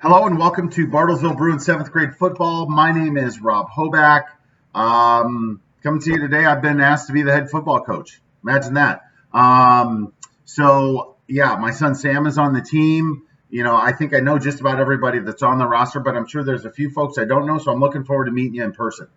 Hello and welcome to B'Ville Bruins 7th grade football. My name is Rob Hoback. Coming to you today, I've been asked to be the head football coach. Imagine that. My son Sam is on the team. I think I know just about everybody that's on the roster, but I'm sure there's a few folks I don't know, so I'm looking forward to meeting you in person.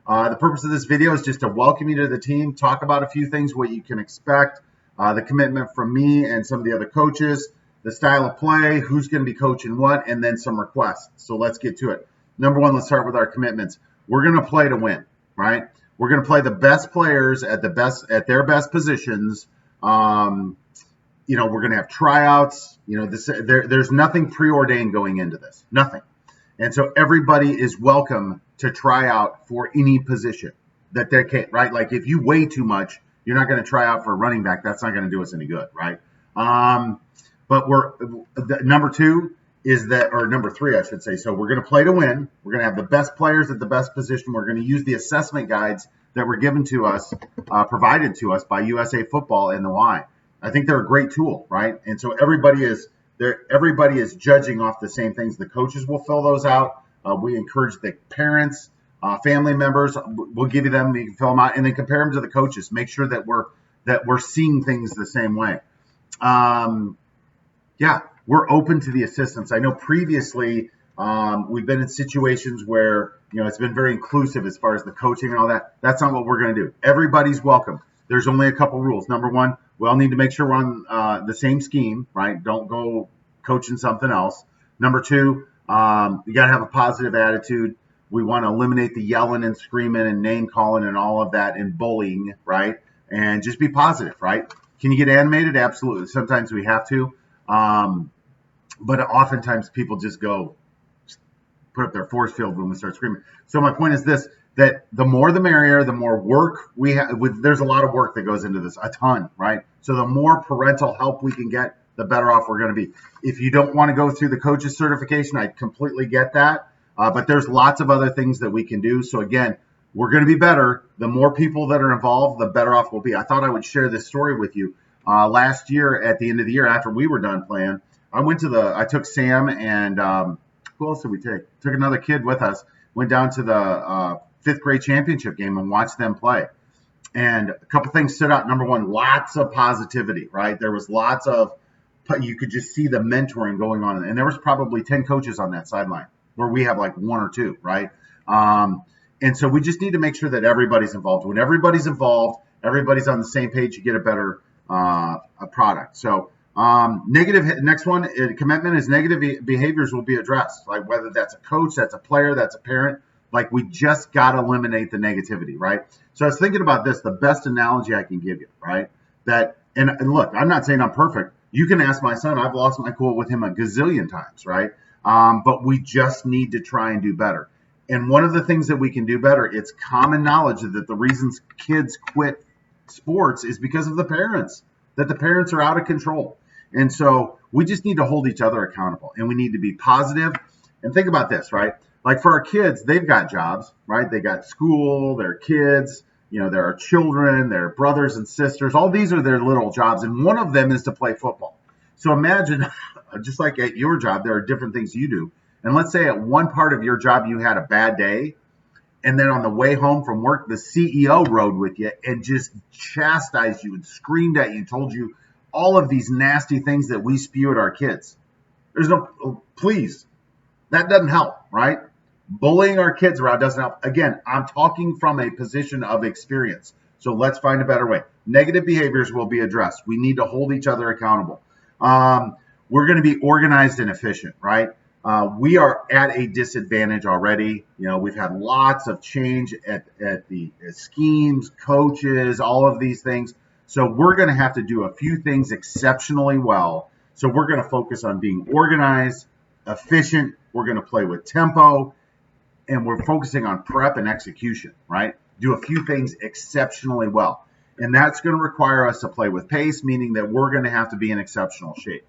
The purpose of this video is just to welcome you to the team, talk about a few things, what you can expect, the commitment from me and some of the other coaches, the style of play, who's going to be coaching what, and then some requests. So let's get to it. Number one, let's start with our commitments. We're going to play to win, right? We're going to play the best players at their best positions. We're going to have tryouts. There's nothing preordained going into this, nothing. And so everybody is welcome to try out for any position that they can, right? Like if you weigh too much, you're not going to try out for a running back. That's not going to do us any good, right? But number three, I should say. So we're going to play to win. We're going to have the best players at the best position. We're going to use the assessment guides that were given to us, provided to us by USA Football and the Y. I think they're a great tool, right? And so everybody is judging off the same things. The coaches will fill those out. We encourage the parents, family members. We'll give you them. You can fill them out and then compare them to the coaches. Make sure that we're seeing things the same way. We're open to the assistance. I know previously we've been in situations where, it's been very inclusive as far as the coaching and all that. That's not what we're going to do. Everybody's welcome. There's only a couple rules. Number one, we all need to make sure we're on the same scheme, right? Don't go coaching something else. Number two, you got to have a positive attitude. We want to eliminate the yelling and screaming and name calling and all of that and bullying, right? And just be positive, right? Can you get animated? Absolutely. Sometimes we have to. But oftentimes people just put up their force field when we start screaming. So my point is this, that the more the merrier, the more work we have. There's a lot of work that goes into this, a ton, right? So the more parental help we can get, the better off we're going to be. If you don't want to go through the coach's certification, I completely get that. But there's lots of other things that we can do. So again, we're going to be better. The more people that are involved, the better off we'll be. I thought I would share this story with you. Last year, at the end of the year, after we were done playing, I took Sam and who else did we take? Took another kid with us. Went down to the 5th grade championship game and watched them play. And a couple things stood out. Number one, lots of positivity, right? There was you could just see the mentoring going on. And there was probably 10 coaches on that sideline where we have like one or two, right? And so we just need to make sure that everybody's involved. When everybody's involved, everybody's on the same page, you get a better a product. So next one, commitment is negative behaviors will be addressed. Like whether that's a coach, that's a player, that's a parent, like we just got to eliminate the negativity, right? So I was thinking about this, the best analogy I can give you, right? And look, I'm not saying I'm perfect. You can ask my son. I've lost my cool with him a gazillion times, right? But we just need to try and do better. And one of the things that we can do better, it's common knowledge that the reasons kids quit sports is because of the parents, that the parents are out of control. And so we just need to hold each other accountable, and we need to be positive. And think about this, right? Like for our kids, they've got jobs, right? They got school, their kids, there are children, their brothers and sisters. All these are their little jobs, and one of them is to play football. So imagine, just like at your job, there are different things you do. And let's say at one part of your job you had a bad day, and then on the way home from work, the CEO rode with you and just chastised you and screamed at you, told you all of these nasty things that we spew at our kids. Please, that doesn't help, right? Bullying our kids around doesn't help. Again, I'm talking from a position of experience. So let's find a better way. Negative behaviors will be addressed. We need to hold each other accountable. We're going to be organized and efficient, right? We are at a disadvantage already. We've had lots of change at the schemes, coaches, all of these things. So we're going to have to do a few things exceptionally well. So we're going to focus on being organized, efficient. We're going to play with tempo, and we're focusing on prep and execution, right? Do a few things exceptionally well. And that's going to require us to play with pace, meaning that we're going to have to be in exceptional shape.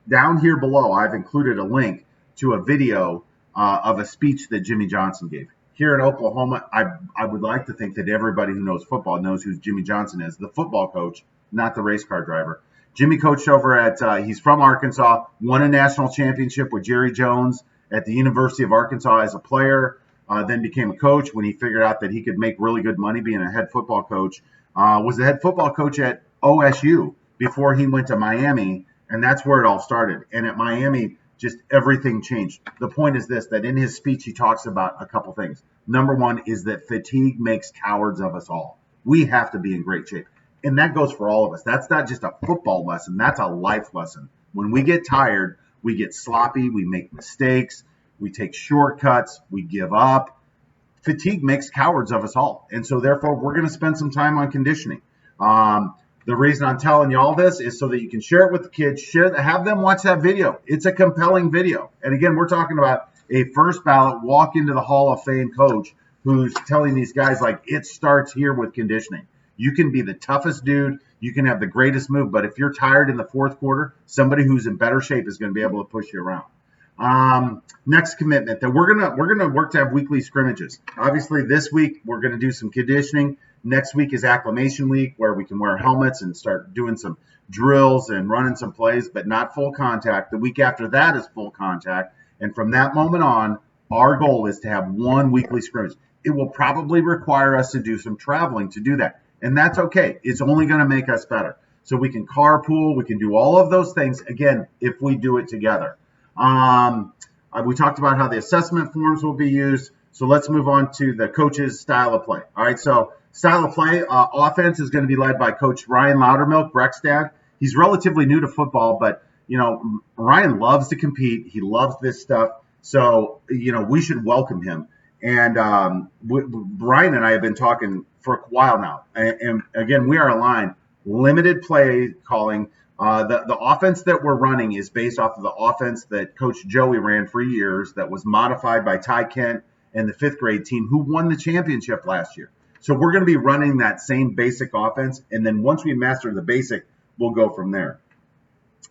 Down here below, I've included a link to a video of a speech that Jimmy Johnson gave. Here in Oklahoma, I would like to think that everybody who knows football knows who Jimmy Johnson is, the football coach, not the race car driver. Jimmy coached over at, he's from Arkansas, won a national championship with Jerry Jones at the University of Arkansas as a player, then became a coach when he figured out that he could make really good money being a head football coach. Was the head football coach at OSU before he went to Miami, and that's where it all started. And at Miami, just everything changed. The point is this, that in his speech, he talks about a couple things. Number one is that fatigue makes cowards of us all. We have to be in great shape. And that goes for all of us. That's not just a football lesson. That's a life lesson. When we get tired, we get sloppy, we make mistakes, we take shortcuts, we give up. Fatigue makes cowards of us all. And so therefore, we're going to spend some time on conditioning. The reason I'm telling you all this is so that you can share it with the kids, have them watch that video. It's a compelling video. And again, we're talking about a first ballot walk into the Hall of Fame coach who's telling these guys, like, it starts here with conditioning. You can be the toughest dude. You can have the greatest move. But if you're tired in the fourth quarter, somebody who's in better shape is going to be able to push you around. Next commitment that we're gonna work to have weekly scrimmages. Obviously, this week we're gonna do some conditioning. Next week is acclimation week, where we can wear helmets and start doing some drills and running some plays, but not full contact. The week after that is full contact, and from that moment on, our goal is to have one weekly scrimmage. It will probably require us to do some traveling to do that, and that's okay. It's only going to make us better. So we can carpool, we can do all of those things, again, if we do it together. We talked about how the assessment forms will be used. So let's move on to the coach's style of play. All right, so style of play, offense is going to be led by Coach Ryan Loudermilk, Breck's dad. He's relatively new to football, but, Ryan loves to compete. He loves this stuff. So, we should welcome him. And Brian and I have been talking for a while now. And again, we are aligned. Limited play calling. The offense that we're running is based off of the offense that Coach Joey ran for years that was modified by Ty Kent and the fifth grade team who won the championship last year. So we're going to be running that same basic offense. And then once we master the basic, we'll go from there.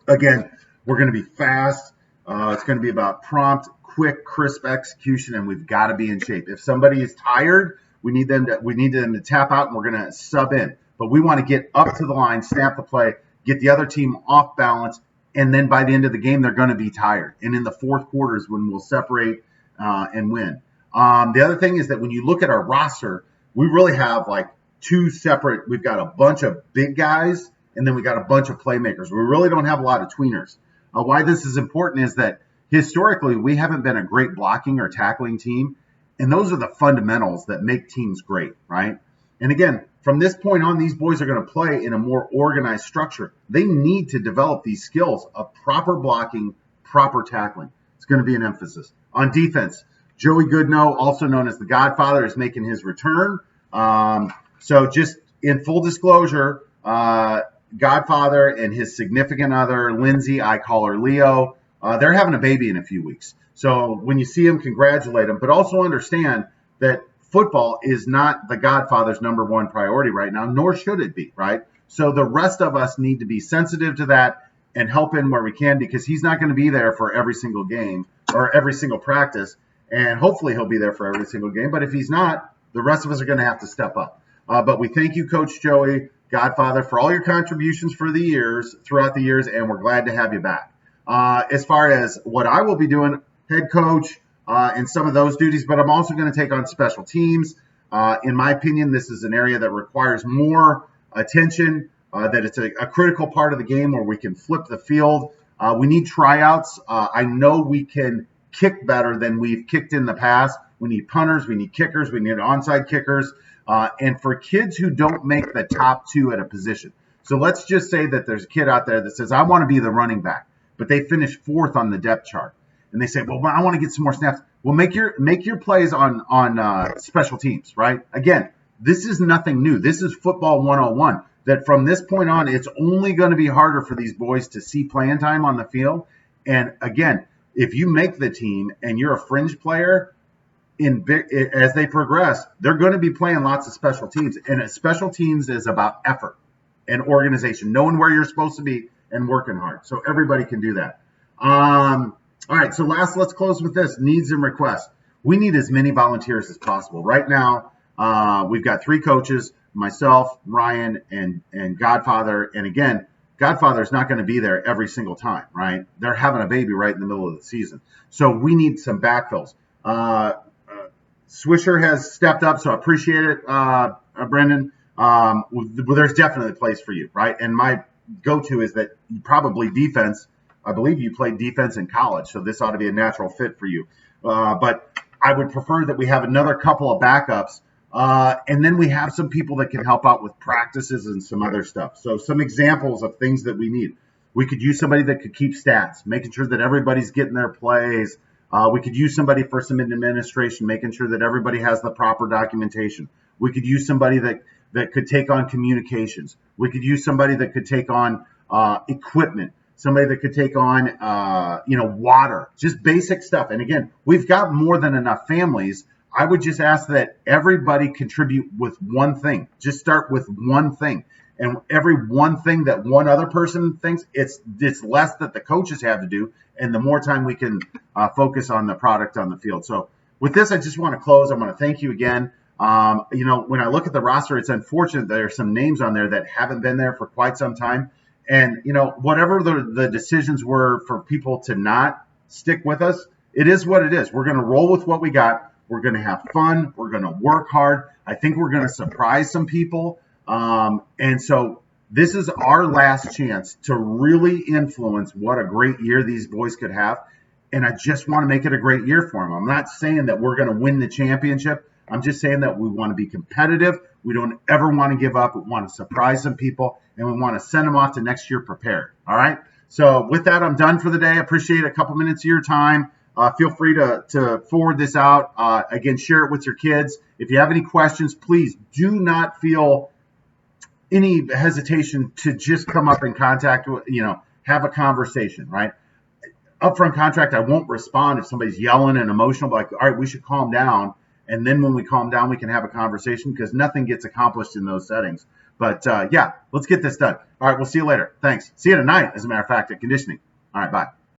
Again, we're going to be fast. It's going to be about prompt, quick, crisp execution, and we've got to be in shape. If somebody is tired, we need them to tap out, and we're going to sub in. But we want to get up to the line, snap the play, get the other team off balance, and then by the end of the game, they're going to be tired. And in the fourth quarter is when we'll separate and win. The other thing is that when you look at our roster, we really have like two separate. We've got a bunch of big guys, and then we got a bunch of playmakers. We really don't have a lot of tweeners. Why this is important is that historically, we haven't been a great blocking or tackling team, and those are the fundamentals that make teams great, right? And again, from this point on, these boys are going to play in a more organized structure. They need to develop these skills of proper blocking, proper tackling. It's going to be an emphasis. On defense, Joey Goodnow, also known as the Godfather, is making his return. So just in full disclosure, Godfather and his significant other, Lindsay, I call her Leo, they're having a baby in a few weeks. So when you see him, congratulate him, but also understand that football is not the Godfather's number one priority right now, nor should it be, right? So the rest of us need to be sensitive to that and help in where we can, because he's not going to be there for every single game or every single practice, and hopefully he'll be there for every single game. But if he's not, the rest of us are going to have to step up. But we thank you, Coach Joey, Godfather, for all your contributions throughout the years, and we're glad to have you back. As far as what I will be doing, head coach, and some of those duties, but I'm also going to take on special teams. In my opinion, this is an area that requires more attention, that it's a critical part of the game where we can flip the field. We need tryouts. I know we can kick better than we've kicked in the past. We need punters, we need kickers, we need onside kickers, and for kids who don't make the top two at a position. So let's just say that there's a kid out there that says, I want to be the running back, but they finish fourth on the depth chart. And they say, well, I want to get some more snaps. Well, make your plays on special teams, right? Again, this is nothing new. This is football 101. That from this point on, it's only going to be harder for these boys to see playing time on the field. And again, if you make the team and you're a fringe player, as they progress, they're going to be playing lots of special teams. And special teams is about effort and organization, knowing where you're supposed to be and working hard. So everybody can do that. All right, so let's close with this, needs and requests. We need as many volunteers as possible. Right now, we've got 3 coaches, myself, Ryan, and Godfather. And again, Godfather's not going to be there every single time, right? They're having a baby right in the middle of the season. So we need some backfills. Swisher has stepped up, so I appreciate it, Brendan. Well, there's definitely a place for you, right? And my go-to is that probably defense. I believe you played defense in college, so this ought to be a natural fit for you. But I would prefer that we have another couple of backups, and then we have some people that can help out with practices and some other stuff. So some examples of things that we need. We could use somebody that could keep stats, making sure that everybody's getting their plays. We could use somebody for some administration, making sure that everybody has the proper documentation. We could use somebody that could take on communications. We could use somebody that could take on equipment, somebody that could take on, water, just basic stuff. And again, we've got more than enough families. I would just ask that everybody contribute with one thing. Just start with one thing. And every one thing that one other person thinks, it's less that the coaches have to do, and the more time we can focus on the product on the field. So with this, I just want to close. I want to thank you again. When I look at the roster, it's unfortunate there are some names on there that haven't been there for quite some time. And, whatever the decisions were for people to not stick with us, it is what it is. We're going to roll with what we got. We're going to have fun. We're going to work hard. I think we're going to surprise some people. And so this is our last chance to really influence what a great year these boys could have. And I just want to make it a great year for them. I'm not saying that we're going to win the championship. I'm just saying that we want to be competitive. We don't ever want to give up. We want to surprise some people, and we want to send them off to next year prepared. All right. So with that, I'm done for the day. I appreciate a couple minutes of your time. Feel free to forward this out. Again, share it with your kids. If you have any questions, please do not feel any hesitation to just come up in contact with, have a conversation, right? Upfront contract, I won't respond if somebody's yelling and emotional, like, all right, we should calm down. And then when we calm down, we can have a conversation, because nothing gets accomplished in those settings. But let's get this done. All right, we'll see you later. Thanks. See you tonight, as a matter of fact, at conditioning. All right, bye.